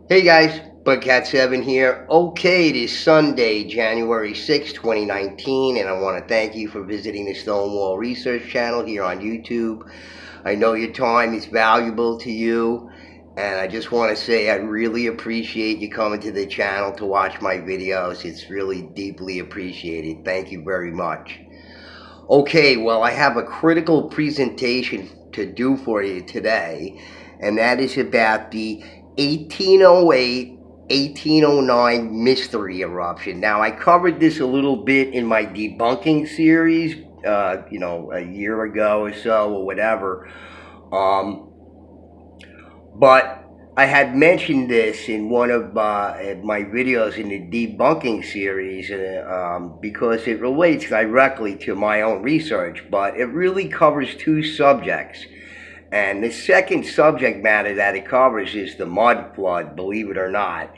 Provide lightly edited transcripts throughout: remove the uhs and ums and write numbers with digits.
Hey guys, Bugcat7 here. Okay, it is Sunday, January 6, 2019, and I want to thank you for visiting the Stonewall Research channel here on YouTube. I know your time is valuable to you, and I just want to say I really appreciate you coming to the channel to watch my videos. It's really deeply appreciated. Thank you very much. Okay, well, I have a critical presentation to do for you today, and that is about the 1808 1809 Mystery Eruption. Now, I covered this a little bit in my debunking series, a year ago or so, or whatever. But I had mentioned this in one of my videos in the debunking series because it relates directly to my own research, but it really covers two subjects. And the second subject matter that it covers is the mud flood, believe it or not.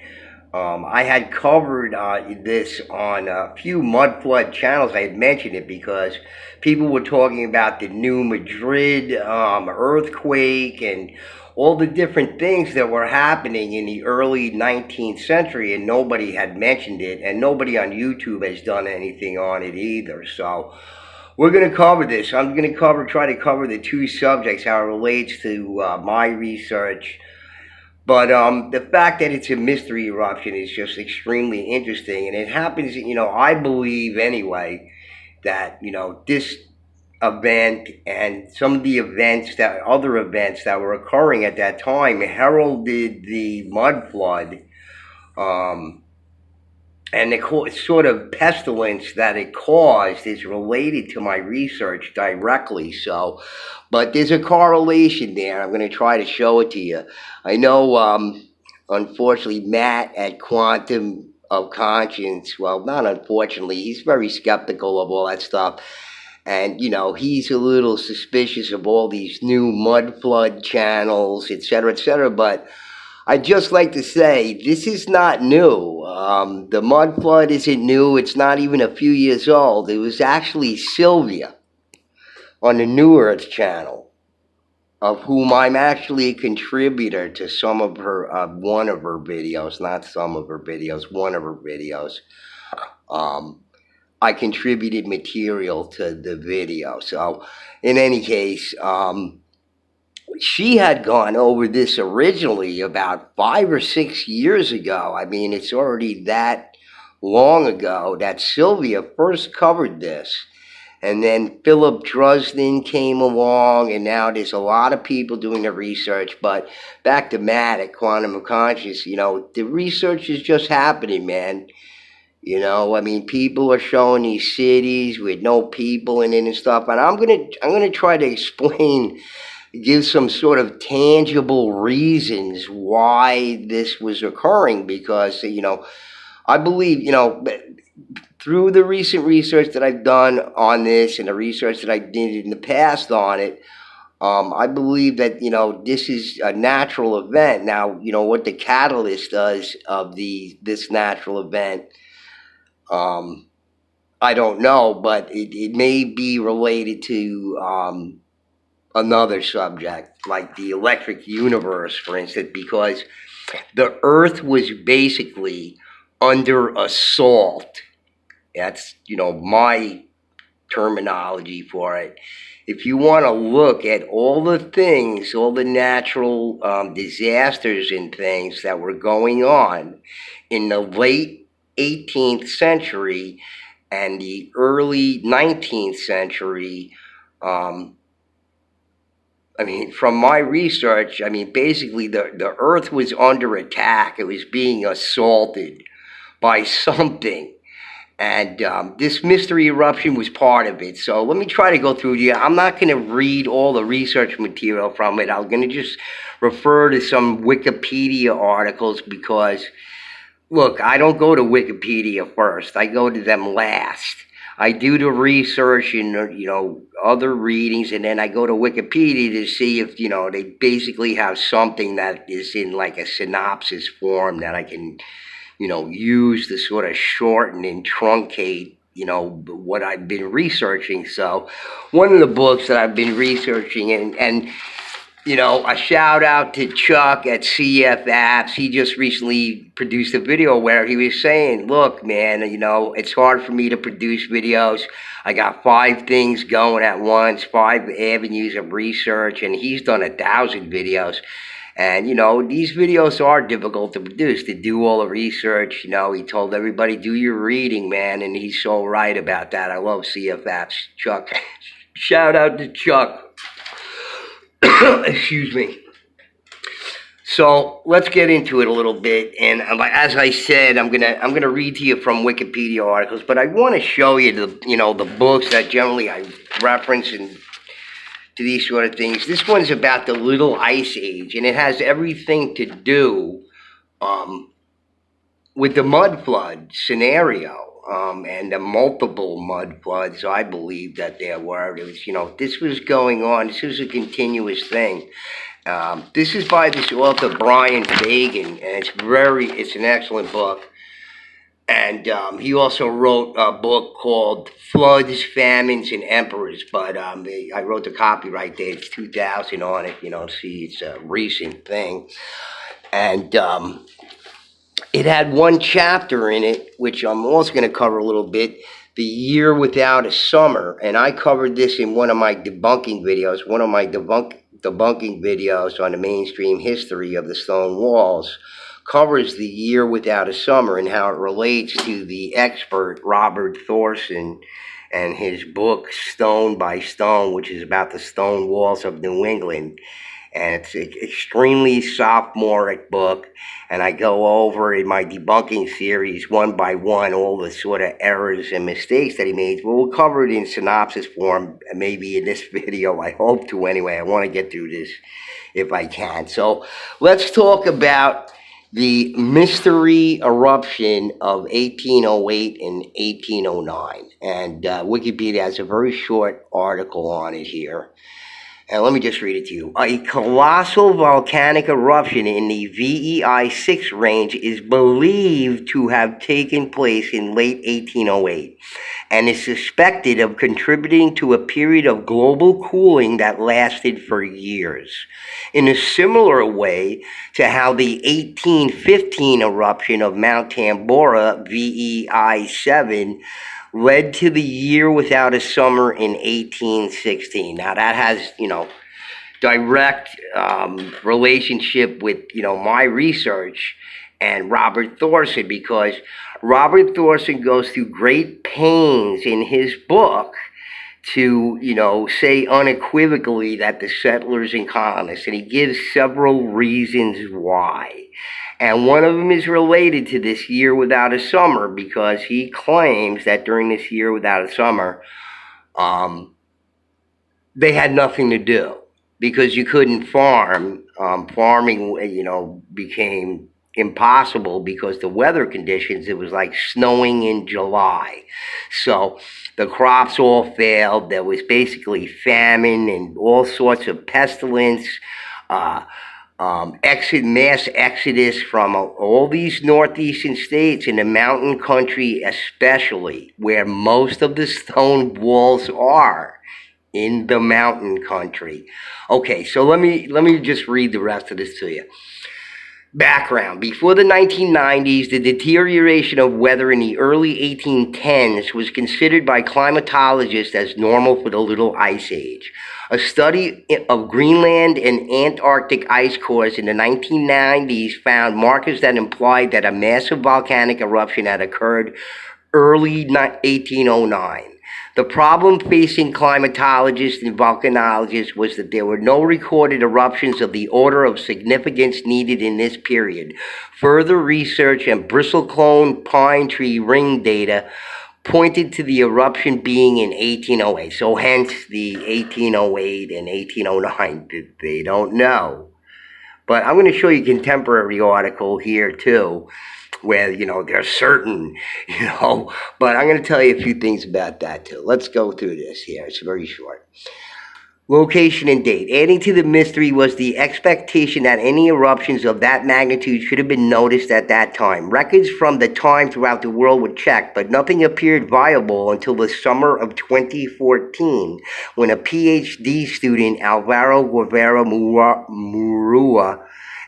I had covered this on a few mud flood channels. I had mentioned it because people were talking about the New Madrid earthquake and all the different things that were happening in the early 19th century, and nobody had mentioned it, and nobody on YouTube has done anything on it either. So we're going to cover this. I'm going to try to cover the two subjects, how it relates to my research. But the fact that it's a mystery eruption is just extremely interesting. And it happens, I believe anyway, that, this event and some of the other events that were occurring at that time heralded the mud flood. And the sort of pestilence that it caused is related to my research directly. So, but there's a correlation there. I'm going to try to show it to you. I know, unfortunately, Matt at Quantum of Conscience, well, not unfortunately, he's very skeptical of all that stuff. And, he's a little suspicious of all these new mud flood channels, et cetera, et cetera. But I'd just like to say this is not new. The mud flood isn't new. It's not even a few years old. It was actually Sylvia on the New Earth channel, of whom I'm actually a contributor to some of her, one of her videos, not some of her videos, one of her videos. I contributed material to the video. So, in any case, she had gone over this originally about 5 or 6 years ago. I mean, it's already that long ago that Sylvia first covered this. And then Philip Drosnin came along, and now there's a lot of people doing the research. But back to Matt at Quantum of Conscious, the research is just happening, man. I mean, people are showing these cities with no people in it and stuff. And I'm gonna try to explain, give some sort of tangible reasons why this was occurring, because I believe through the recent research that I've done on this and the research that I did in the past on it, I believe that this is a natural event. Now, what the catalyst does of this natural event, I don't know, but it may be related to another subject, like the electric universe, for instance, because the Earth was basically under assault. That's, my terminology for it. If you want to look at all the things, all the natural disasters and things that were going on in the late 18th century and the early 19th century, I mean, from my research, I mean, basically the Earth was under attack. It was being assaulted by something. And this mystery eruption was part of it. So let me try to go through it. I'm not going to read all the research material from it. I'm going to just refer to some Wikipedia articles because, look, I don't go to Wikipedia first. I go to them last. I do the research and, other readings, and then I go to Wikipedia to see if, they basically have something that is in like a synopsis form that I can, use to sort of shorten and truncate, what I've been researching. So one of the books that I've been researching, and a shout out to Chuck at CF Apps. He just recently produced a video where he was saying, look, man, it's hard for me to produce videos. I got 5 things going at once, 5 avenues of research, and he's done 1,000 videos. And, these videos are difficult to produce, to do all the research. He told everybody, do your reading, man, and he's so right about that. I love CF Apps. Chuck. Shout out to Chuck. Excuse me. So let's get into it a little bit, and as I said, I'm gonna read to you from Wikipedia articles, but I want to show you the books that generally I reference and to these sort of things. This one's about the Little Ice Age, and it has everything to do with the mud flood scenario. And the multiple mud floods, I believe that there were. It was, this was going on. This was a continuous thing. This is by this author, Brian Fagan, and it's an excellent book. And he also wrote a book called Floods, Famines, and Emperors. But I wrote the copyright date. It's 2000 on it. See, it's a recent thing. And it had one chapter in it, which I'm also going to cover a little bit, The Year Without a Summer. And I covered this in one of my debunking videos, debunking videos on the mainstream history of the stone walls, covers The Year Without a Summer and how it relates to the expert Robert Thorson and his book Stone by Stone, which is about the stone walls of New England. And it's an extremely sophomoric book, and I go over in my debunking series one by one all the sort of errors and mistakes that he made. Well, we'll cover it in synopsis form, maybe in this video. I hope to anyway. I want to get through this if I can. So let's talk about the Mystery Eruption of 1808 and 1809. And Wikipedia has a very short article on it here. And let me just read it to you. A colossal volcanic eruption in the VEI 6 range is believed to have taken place in late 1808 and is suspected of contributing to a period of global cooling that lasted for years. In a similar way to how the 1815 eruption of Mount Tambora, VEI 7, led to the Year Without a Summer in 1816. Now that has, direct relationship with, my research and Robert Thorson, because Robert Thorson goes through great pains in his book to, say unequivocally that the settlers and colonists, and he gives several reasons why. And one of them is related to this Year Without a Summer, because he claims that during this Year Without a Summer, they had nothing to do because you couldn't farm. Farming, became impossible because the weather conditions, it was like snowing in July. So the crops all failed. There was basically famine and all sorts of pestilence. Mass exodus from all these northeastern states in the mountain country, especially where most of the stone walls are in the mountain country. Okay, so let me just read the rest of this to you. Background. Before the 1990s, the deterioration of weather in the early 1810s was considered by climatologists as normal for the Little Ice Age. A study of Greenland and Antarctic ice cores in the 1990s found markers that implied that a massive volcanic eruption had occurred early 1809. The problem facing climatologists and volcanologists was that there were no recorded eruptions of the order of significance needed in this period. Further research and bristlecone pine tree ring data pointed to the eruption being in 1808. So hence the 1808 and 1809. They don't know. But I'm going to show you a contemporary article here too, where, they're certain, but I'm going to tell you a few things about that too. Let's go through this here. It's very short. Location and date. Adding to the mystery was the expectation that any eruptions of that magnitude should have been noticed at that time. Records from the time throughout the world were checked, but nothing appeared viable until the summer of 2014, when a PhD student, Alvaro Guevara Murua,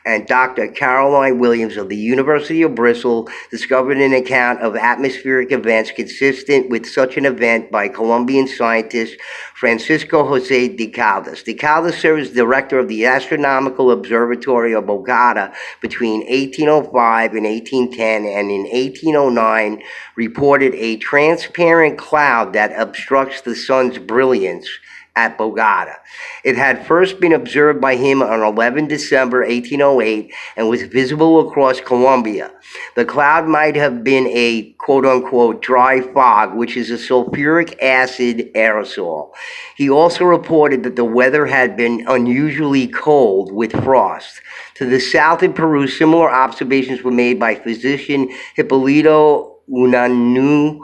and Dr. Caroline Williams of the University of Bristol discovered an account of atmospheric events consistent with such an event by Colombian scientist Francisco Jose de Caldas. De Caldas served as director of the Astronomical Observatory of Bogota between 1805 and 1810, and in 1809 reported a transparent cloud that obstructs the sun's brilliance at Bogota. It had first been observed by him on 11 December 1808 and was visible across Colombia. The cloud might have been a quote-unquote dry fog, which is a sulfuric acid aerosol. He also reported that the weather had been unusually cold with frost. To the south in Peru, similar observations were made by physician Hipólito Unanue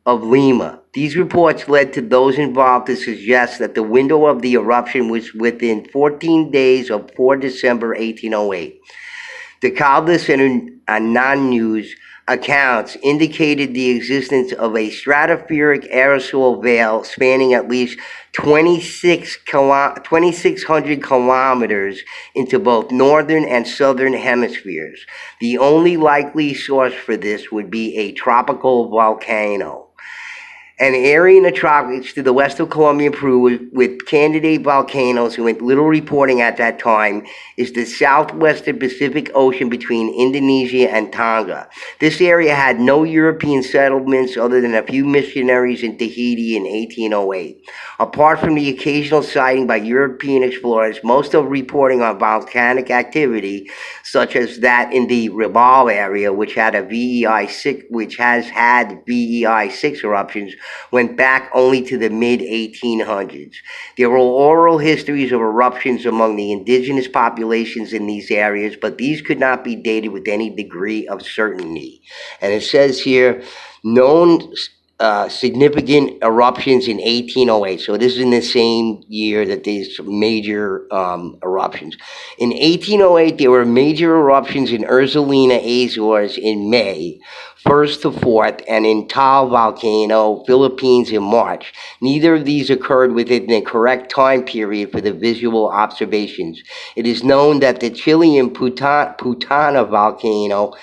of Lima. These reports led to those involved to suggest that the window of the eruption was within 14 days of 4 December 1808. De Caldas and Unanue's accounts indicated the existence of a stratospheric aerosol veil spanning at least 2,600 kilometers into both northern and southern hemispheres. The only likely source for this would be a tropical volcano. An area in the tropics to the west of Colombia and Peru with candidate volcanoes and with little reporting at that time is the southwestern Pacific Ocean between Indonesia and Tonga. This area had no European settlements other than a few missionaries in Tahiti in 1808. Apart from the occasional sighting by European explorers, most of reporting on volcanic activity, such as that in the Rabaul area, which has had VEI 6 eruptions, went back only to the mid-1800s. There were oral histories of eruptions among the indigenous populations in these areas, but these could not be dated with any degree of certainty. And it says here, known significant eruptions in 1808. So this is in the same year that these major eruptions. In 1808, there were major eruptions in Ursulina, Azores in May, 1st to 4th, and in Taal Volcano, Philippines in March. Neither of these occurred within the correct time period for the visual observations. It is known that the Chilean Putana Volcano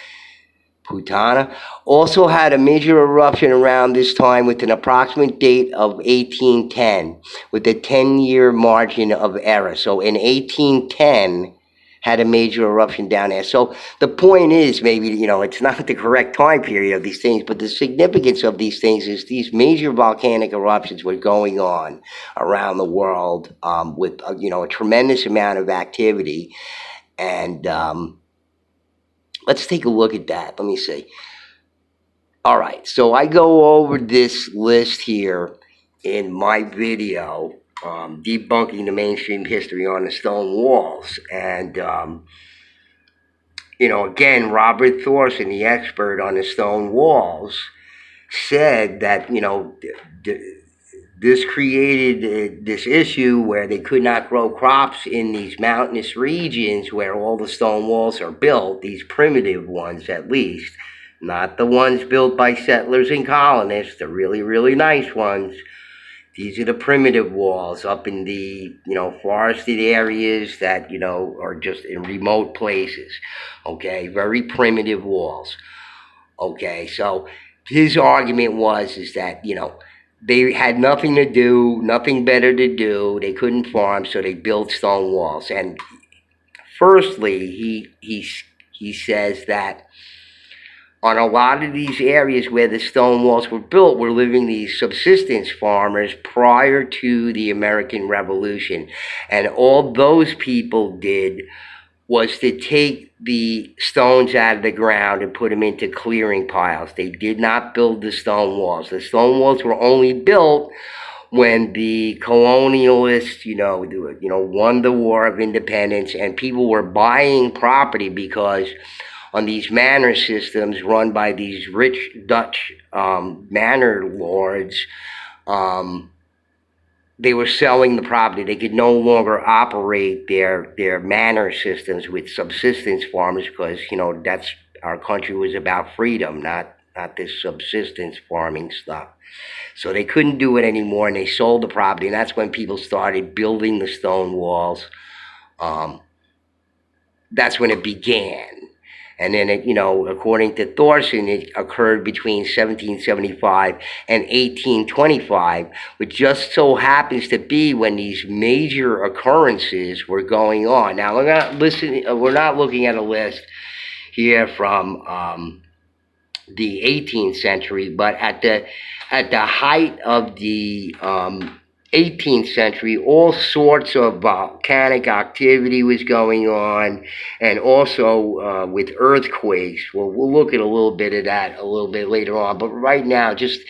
also had a major eruption around this time with an approximate date of 1810 with a 10-year margin of error. So in 1810 had a major eruption down there. So the point is, maybe, it's not the correct time period of these things, but the significance of these things is these major volcanic eruptions were going on around the world with, a tremendous amount of activity. And let's take a look at that. Let me see. All right, so I go over this list here in my video, debunking the mainstream history on the stone walls. And, again, Robert Thorson, the expert on the stone walls, said that, this created this issue where they could not grow crops in these mountainous regions where all the stone walls are built, these primitive ones at least, not the ones built by settlers and colonists, the really, really nice ones. These are the primitive walls up in the, forested areas that, are just in remote places, okay? Very primitive walls, okay? So his argument is that, they had nothing to do, nothing better to do. They couldn't farm, so they built stone walls. And firstly, he says that on a lot of these areas where the stone walls were built were living these subsistence farmers prior to the American Revolution. And all those people did was to take the stones out of the ground and put them into clearing piles. They did not build the stone walls. The stone walls were only built when the colonialists, won the War of Independence, and people were buying property because on these manor systems run by these rich Dutch manor lords, they were selling the property. They could no longer operate their manor systems with subsistence farmers because, that's our country was about freedom, not this subsistence farming stuff. So they couldn't do it anymore, and they sold the property, and that's when people started building the stone walls. Um, that's when it began. And then, according to Thorson, it occurred between 1775 and 1825, which just so happens to be when these major occurrences were going on. Now, we're not looking at a list here from the 18th century, but at the height of the 18th century, all sorts of volcanic activity was going on, and also with earthquakes. Well, we'll look at a little bit of that a little bit later on, but right now, just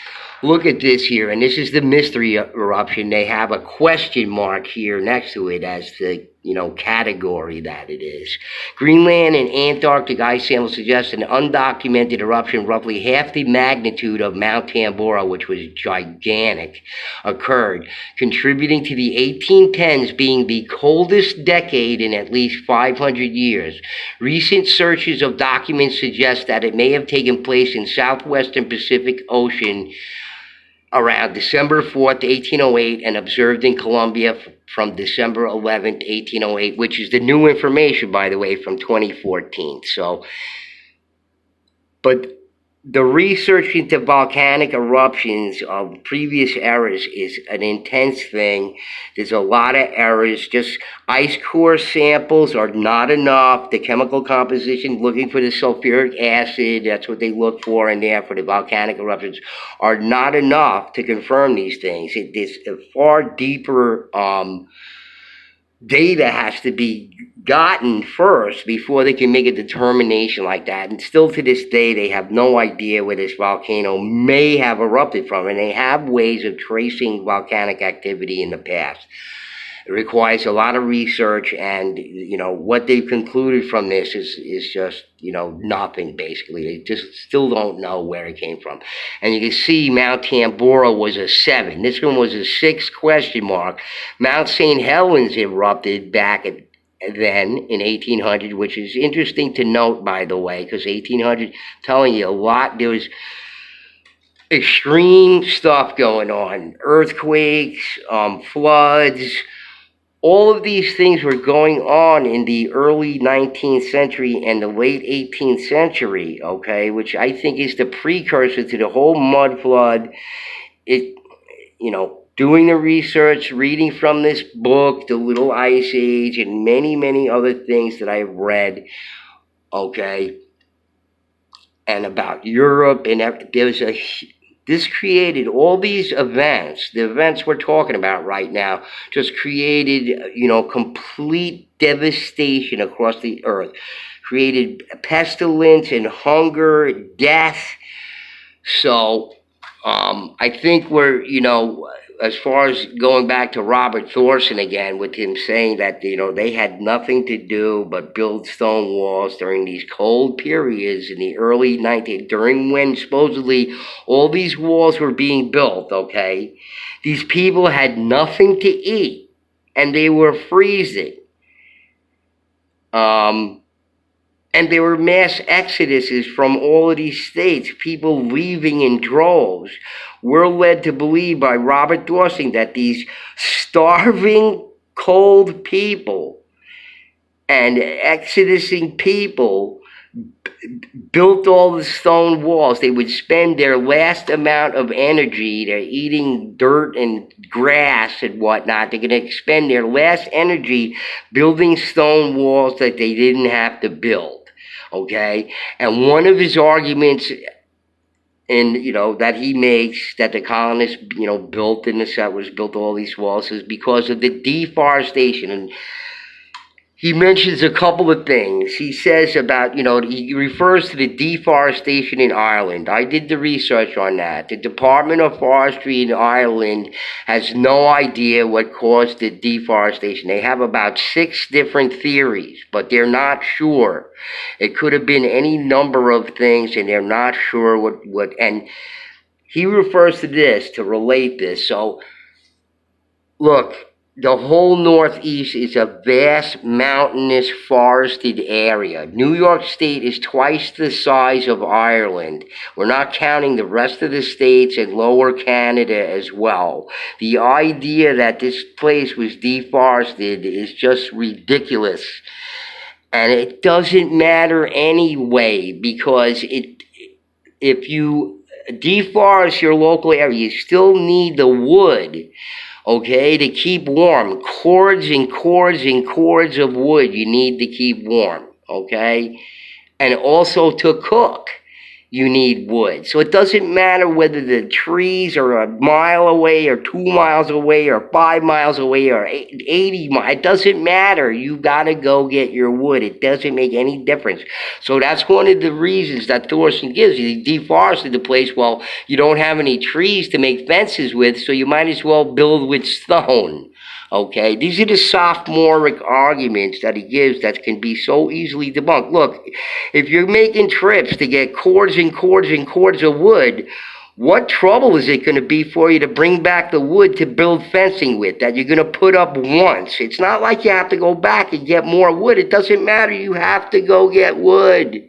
look at this here, and this is the Mystery Eruption. They have a question mark here next to it as the category that it is. Greenland and Antarctic ice samples suggest an undocumented eruption roughly half the magnitude of Mount Tambora, which was gigantic, occurred, contributing to the 1810s being the coldest decade in at least 500 years. Recent searches of documents suggest that it may have taken place in southwestern Pacific Ocean around December 4th, 1808, and observed in Colombia from December 11th, 1808, which is the new information, by the way, from 2014. But the research into volcanic eruptions of previous eras is an intense thing. There's a lot of errors. Just ice core samples are not enough. The chemical composition, looking for the sulfuric acid, that's what they look for in there for the volcanic eruptions, are not enough to confirm these things. There's a far deeper data has to be gotten first before they can make a determination like that. And still to this day, they have no idea where this volcano may have erupted from. And they have ways of tracing volcanic activity in the past. It requires a lot of research, and what they've concluded from this is just nothing. Basically, they just still don't know where it came from. And you can see Mount Tambora was a 7. This one was a 6 question mark. Mount St. Helens erupted back then in 1800, which is interesting to note, by the way, because 1800, telling you a lot. There was extreme stuff going on, earthquakes, floods. All of these things were going on in the early 19th century and the late 18th century, okay, which I think is the precursor to the whole mud flood. Doing the research, reading from this book, The Little Ice Age, and many, many other things that I've read, okay, and about Europe, and this created all these events, the events we're talking about right now, just created, complete devastation across the earth, created pestilence and hunger, death. So I think we're, as far as going back to Robert Thorson again, with him saying that, they had nothing to do but build stone walls during these cold periods in the early 19th, during when supposedly all these walls were being built, okay? These people had nothing to eat, and they were freezing. And there were mass exoduses from all of these states, people leaving in droves. We're led to believe by Robert Thorson that these starving, cold people and exodusing people built all the stone walls. They would spend their last amount of energy. They're eating dirt and grass and whatnot. They're going to expend their last energy building stone walls that they didn't have to build. Okay, and one of his arguments, that he makes, that the colonists, built in the settlers, built all these walls, is because of the deforestation. And he mentions a couple of things. He says about, he refers to the deforestation in Ireland. I did the research on that. The Department of Forestry in Ireland has no idea what caused the deforestation. They have about 6 different theories, but they're not sure. It could have been any number of things, and they're not sure what, and he refers to this to relate this. So Look, the whole Northeast is a vast mountainous forested area. New York State is twice the size of Ireland. We're not counting the rest of the states and lower Canada as well. The idea that this place was deforested is just ridiculous. And it doesn't matter anyway, because if you deforest your local area, you still need the wood, okay, to keep warm. Cords and cords and cords of wood you need to keep warm, okay? And also to cook, you need wood. So it doesn't matter whether the trees are a mile away or 2 miles away or 5 miles away or 80 miles. It doesn't matter. You got to go get your wood. It doesn't make any difference. So that's one of the reasons that Thorson gives. He deforested the place. Well, you don't have any trees to make fences with, so you might as well build with stone. Okay, these are the sophomoric arguments that he gives that can be so easily debunked. Look, if you're making trips to get cords and cords and cords of wood, what trouble is it going to be for you to bring back the wood to build fencing with that you're going to put up once? It's not like you have to go back and get more wood. It doesn't matter. You have to go get wood.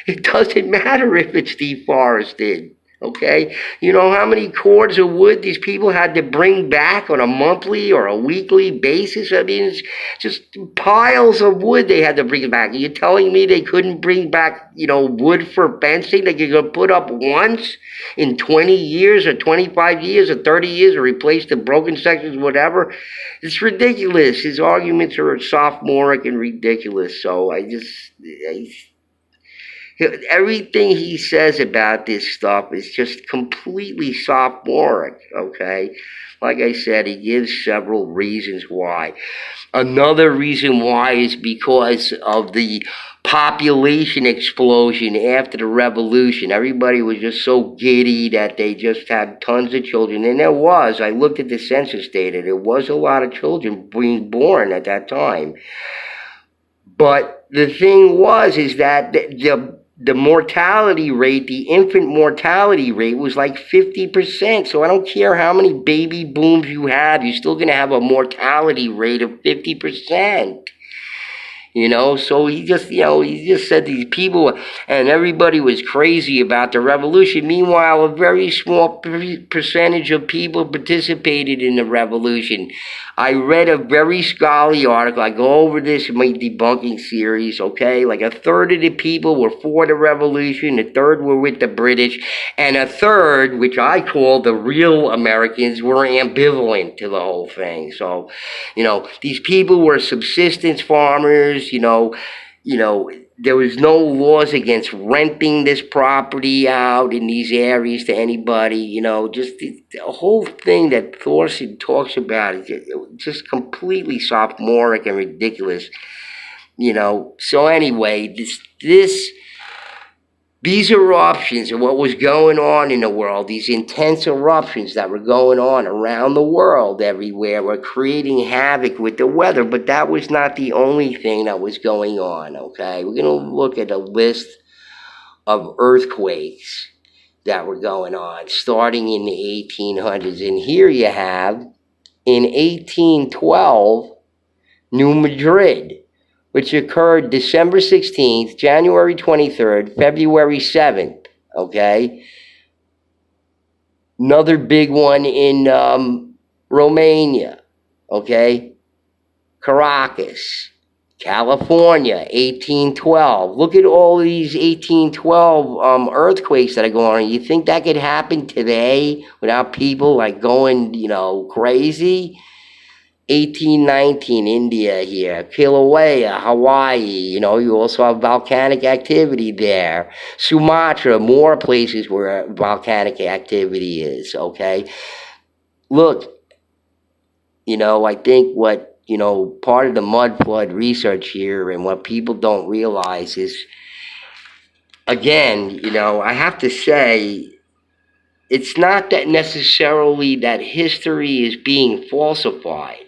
It doesn't matter if it's deforested. Okay, you know how many cords of wood these people had to bring back on a monthly or a weekly basis? I mean, it's just piles of wood they had to bring back. Are you telling me they couldn't bring back, wood for fencing that you're going to put up once in 20 years or 25 years or 30 years or replace the broken sections, whatever? It's ridiculous. His arguments are sophomoric and ridiculous. So everything he says about this stuff is just completely sophomoric, okay? Like I said, he gives several reasons why. Another reason why is because of the population explosion after the revolution. Everybody was just so giddy that they just had tons of children. And there was, I looked at the census data, there was a lot of children being born at that time. But the thing is that the mortality rate, the infant mortality rate was like 50%. So I don't care how many baby booms you have, you're still going to have a mortality rate of 50%. So he just said these people, and everybody was crazy about the revolution. Meanwhile, a very small percentage of people participated in the revolution. I read a very scholarly article. I go over this in my debunking series, okay? Like a third of the people were for the revolution, a third were with the British, and a third, which I call the real Americans, were ambivalent to the whole thing. So, these people were subsistence farmers. There was no laws against renting this property out in these areas to anybody. Just the whole thing that Thorson talks about is just completely sophomoric and ridiculous. So anyway, these eruptions and what was going on in the world, these intense eruptions that were going on around the world everywhere, were creating havoc with the weather. But that was not the only thing that was going on, okay? We're going to look at a list of earthquakes that were going on starting in the 1800s. And here you have, in 1812, New Madrid, which occurred December 16th, January 23rd, February 7th, okay? Another big one in Romania, okay? Caracas, California, 1812. Look at all these 1812 earthquakes that are going on. You think that could happen today without people going, crazy? 1819, India here, Kilauea, Hawaii, you also have volcanic activity there. Sumatra, more places where volcanic activity is, okay? Look, I think what, part of the mud flood research here and what people don't realize is, again, I have to say, it's not that necessarily that history is being falsified.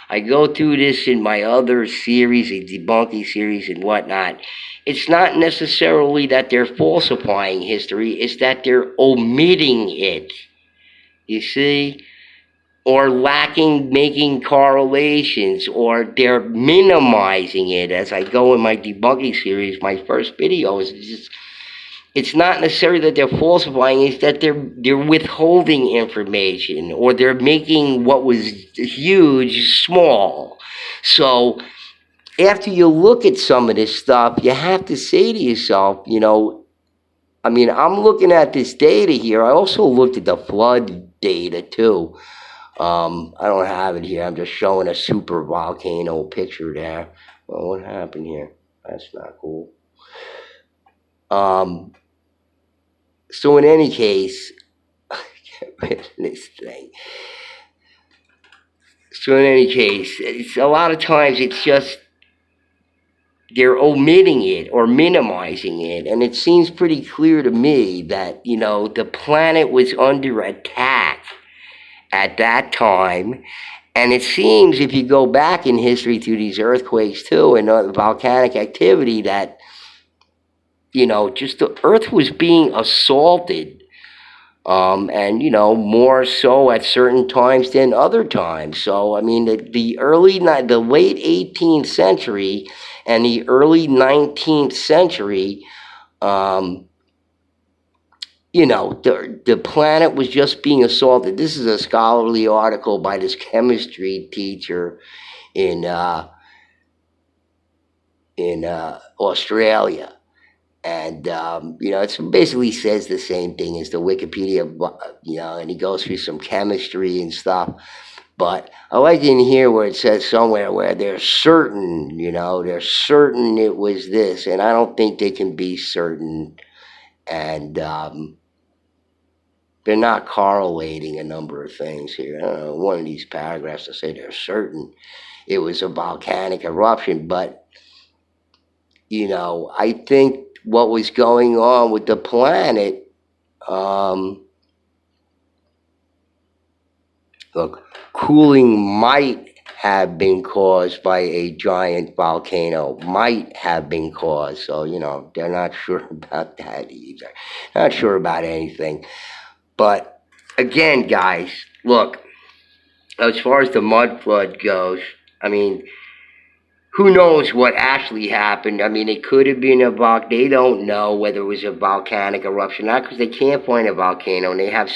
I go through this in my other series, a debunking series and whatnot. It's not necessarily that they're falsifying history, it's that they're omitting it. You see? or lacking making correlations, or they're minimizing it. As I go in my debunking series, my first video is just, it's not necessarily that they're falsifying, it's that they're withholding information, or they're making what was huge small. So after you look at some of this stuff, you have to say to yourself, I mean, I'm looking at this data here. I also looked at the flood data too. I don't have it here. I'm just showing a super volcano picture there. Well, what happened here? That's not cool. So in any case, get rid of this thing. So in any case, it's a lot of times it's just they're omitting it or minimizing it, and it seems pretty clear to me that the planet was under attack at that time. And it seems, if you go back in history through these earthquakes too and volcanic activity, that just the earth was being assaulted, and more so at certain times than other times. So I mean, the late 18th century and the early 19th century, the planet was just being assaulted. This is a scholarly article by this chemistry teacher in Australia. And, it basically says the same thing as the Wikipedia, and he goes through some chemistry and stuff. But I like in here where it says somewhere where they're certain it was this. And I don't think they can be certain. And they're not correlating a number of things here. I don't know, one of these paragraphs to say they're certain it was a volcanic eruption. But, I think what was going on with the planet, look, cooling might have been caused by a giant volcano, might have been caused. So, they're not sure about that either. Not sure about anything. But again, guys, look, as far as the mud flood goes, I mean, who knows what actually happened? I mean, it could have been they don't know whether it was a volcanic eruption, not because they can't find a volcano, and they have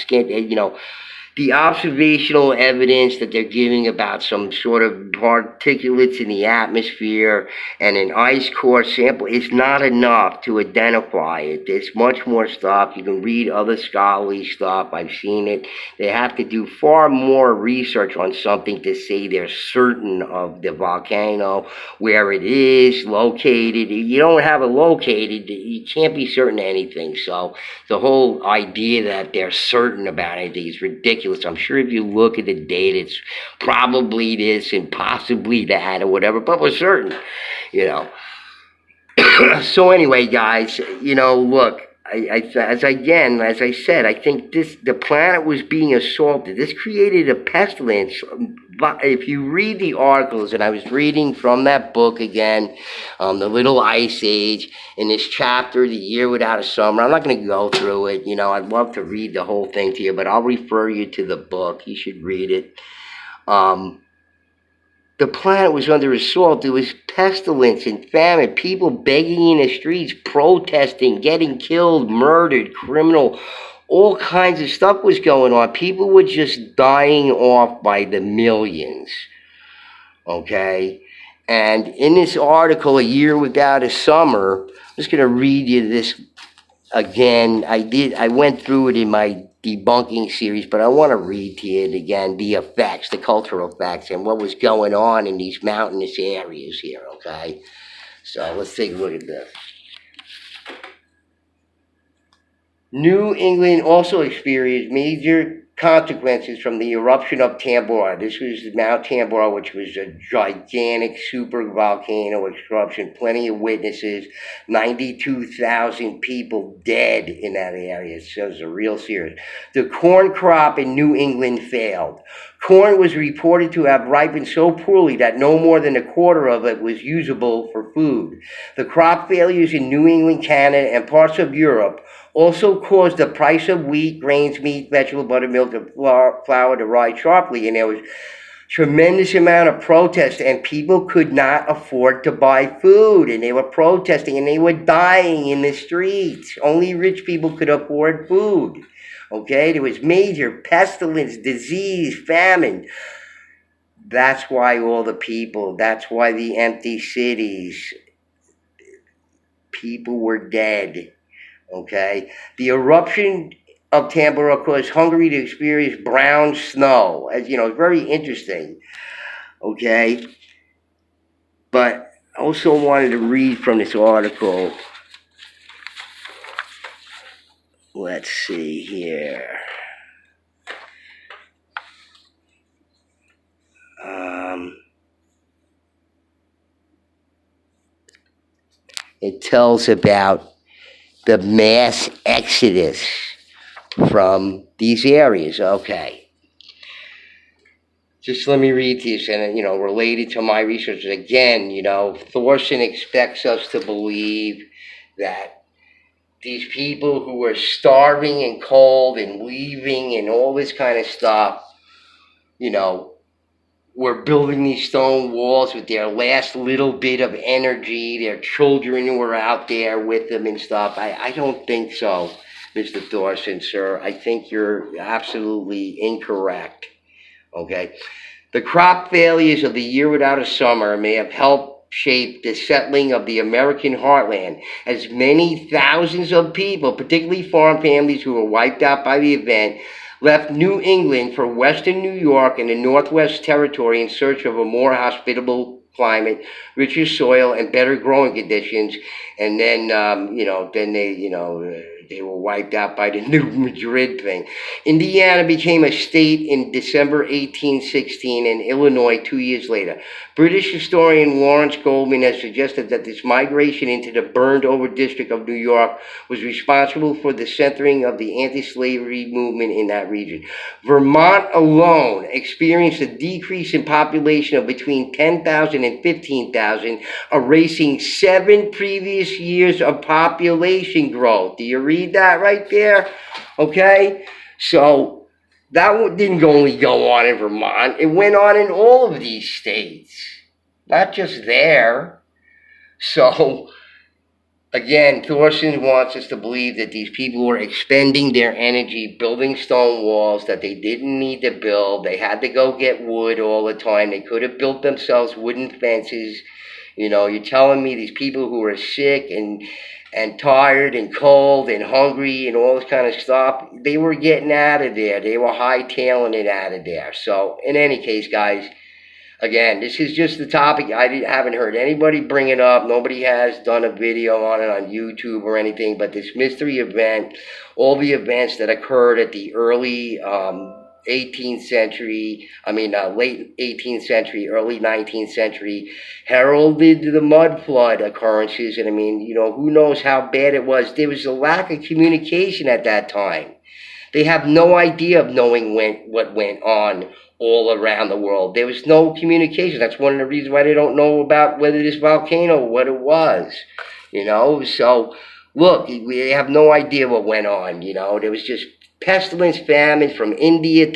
the observational evidence that they're giving about some sort of particulates in the atmosphere and an ice core sample is not enough to identify it. There's much more stuff. You can read other scholarly stuff. I've seen it. They have to do far more research on something to say they're certain of the volcano, where it is located. You don't have it located, you can't be certain of anything. So the whole idea that they're certain about anything is ridiculous. I'm sure if you look at the data, it's probably this and possibly that or whatever, but we're certain, So anyway, guys, look, as I said, I think the planet was being assaulted. This created a pestilence. If you read the articles, and I was reading from that book again, The Little Ice Age, in this chapter, The Year Without a Summer. I'm not going to go through it. I'd love to read the whole thing to you, but I'll refer you to the book. You should read it. The planet was under assault. There was pestilence and famine, people begging in the streets, protesting, getting killed, murdered, criminal, all kinds of stuff was going on. People were just dying off by the millions, okay? And in this article, A Year Without a Summer, I'm just going to read you this again. I went through it in my debunking series, but I want to read to you again the effects, the cultural effects, and what was going on in these mountainous areas here, okay? So let's take a look at this. New England also experienced major consequences from the eruption of Tambora. This was Mount Tambora, which was a gigantic super volcano eruption. Plenty of witnesses. 92,000 people dead in that area. So it was a real serious. The corn crop in New England failed. Corn was reported to have ripened so poorly that no more than a quarter of it was usable for food. The crop failures in New England, Canada, and parts of Europe also caused the price of wheat, grains, meat, vegetable, butter, milk, and flour to rise sharply. And there was tremendous amount of protest, and people could not afford to buy food, and they were protesting, and they were dying in the streets. Only rich people could afford food. Okay, there was major pestilence, disease, famine. That's why all the people, that's why the empty cities, people were dead. Okay, the eruption of Tambora caused Hungary to experience brown snow. As you know, it's very interesting. Okay, but I also wanted to read from this article. Let's see here. It tells about the mass exodus from these areas. Okay. Just let me read these, and related to my research again. Thorson expects us to believe that these people who were starving and cold and leaving and all this kind of stuff, were building these stone walls with their last little bit of energy. Their children were out there with them and stuff. I don't think so, Mr. Thorson, sir. I think you're absolutely incorrect. Okay? The crop failures of the year without a summer may have helped shape the settling of the American heartland, as many thousands of people, particularly farm families who were wiped out by the event, left New England for western New York and the Northwest Territory in search of a more hospitable climate, richer soil, and better growing conditions. And then, they were wiped out by the New Madrid thing. Indiana became a state in December 1816 and Illinois 2 years later. British historian Lawrence Goldman has suggested that this migration into the burned-over district of New York was responsible for the centering of the anti-slavery movement in that region. Vermont alone experienced a decrease in population of between 10,000 and 15,000, erasing 7 previous years of population growth. Do you read that right there? Okay? So that didn't only go on in Vermont. It went on in all of these states, not just there. So, again, Thorson wants us to believe that these people were expending their energy building stone walls that they didn't need to build. They had to go get wood all the time. They could have built themselves wooden fences. You're telling me these people who are sick and tired and cold and hungry and all this kind of stuff, they were getting out of there. They were hightailing it out of there. So, in any case, guys, again, this is just the topic. I haven't heard anybody bring it up. Nobody has done a video on it on YouTube or anything. But this mystery event, all the events that occurred at the early 18th century, late 18th century, early 19th century, heralded the mud flood occurrences. And who knows how bad it was. There was a lack of communication at that time. They have no idea of knowing what went on all around the world. There was no communication. That's one of the reasons why they don't know about whether this volcano, what it was. So look, we have no idea what went on. There was just pestilence, famine from India